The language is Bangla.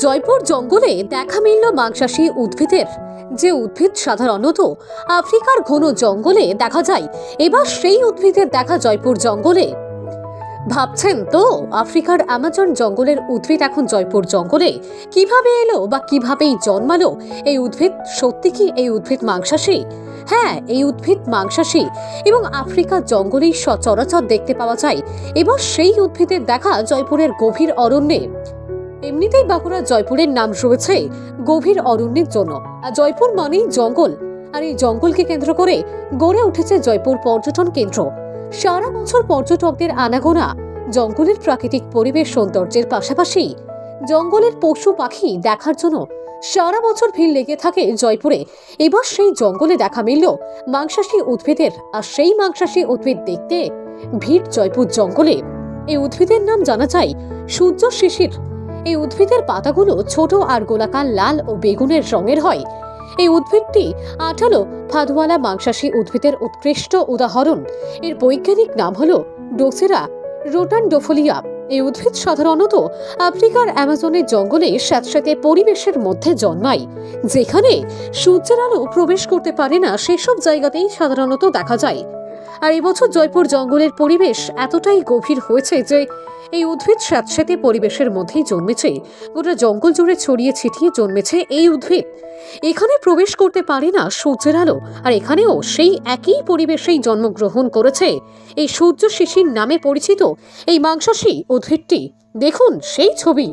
জয়পুর জঙ্গলে দেখা মিলল মাংসাশী উদ্ভিদের। যে উদ্ভিদ সাধারণত আফ্রিকার ঘন জঙ্গলে দেখা যায়, এবার সেই উদ্ভিদের দেখা জয়পুর জঙ্গলে। ভাবছেন তো, আফ্রিকার অ্যামাজন জঙ্গলের উদ্ভিদ এখন জয়পুর জঙ্গলে কিভাবে এলো বা কিভাবেই জন্মালো এই উদ্ভিদ? সত্যি কি এই উদ্ভিদ মাংসাশী? হ্যাঁ, এই উদ্ভিদ মাংসাশী এবং আফ্রিকার জঙ্গলেই সচরাচর দেখতে পাওয়া যায়। এবার সেই উদ্ভিদের দেখা জয়পুরের গভীর অরণ্যে। এমনিতেই বাঁকুড়া জয়পুরের নাম রয়েছে গভীর অরণ্যের জন্য। আর জয়পুর মানেই জঙ্গল, আর এই জঙ্গলকে কেন্দ্র করে গড়ে উঠেছে জয়পুর পর্যটন কেন্দ্র। সারা বছর পর্যটকদের আনাগোনা। জঙ্গলের প্রাকৃতিক পরিবেশ সৌন্দর্যের পাশাপাশি জঙ্গলের পশু পাখি দেখার জন্য সারা বছর ভিড় লেগে থাকে জয়পুরে। এবার সেই জঙ্গলে দেখা মিলল মাংসাশী উদ্ভিদের, আর সেই মাংসাশী উদ্ভিদ দেখতে ভিড় জয়পুর জঙ্গলে। এই উদ্ভিদের নাম জানা যায় সূর্য শিশির। এই উদ্ভিদের পাতাগুলো ছোট আর গোলাকার লাল ও বেগুনের রঙের হয়। এই উদ্ভিদটি আঠালো ফাঁদওয়ালা মাংসাশী উদ্ভিদের উৎকৃষ্ট উদাহরণ। এর বৈজ্ঞানিক নাম হলো ডোসেরা রোটানডোফোলিয়া। এই উদ্ভিদ সাধারণত আফ্রিকার অ্যামাজনের জঙ্গলে স্যাঁতস্যাঁতে পরিবেশের মধ্যে জন্মায়। যেখানে সূর্যের আলো প্রবেশ করতে পারে না, সেসব জায়গাতেই সাধারণত দেখা যায়। আর এবছর জয়পুর জঙ্গলের পরিবেশ এতটাই গভীর হয়েছে যে এই উদ্ভিদ স্যাঁতস্যাঁতে পরিবেশের মধ্যেই জন্মেছে। গোটা জঙ্গল জুড়ে ছড়িয়ে ছিটিয়ে জন্মেছে এই উদ্ভিদ। এখানে প্রবেশ করতে পারে না সূর্যের আলো, আর এখানেও সেই একই পরিবেশেই জন্মগ্রহণ করেছে এই সূর্য শিশির নামে পরিচিত এই মাংসাশী উদ্ভিদটি। দেখুন সেই ছবি।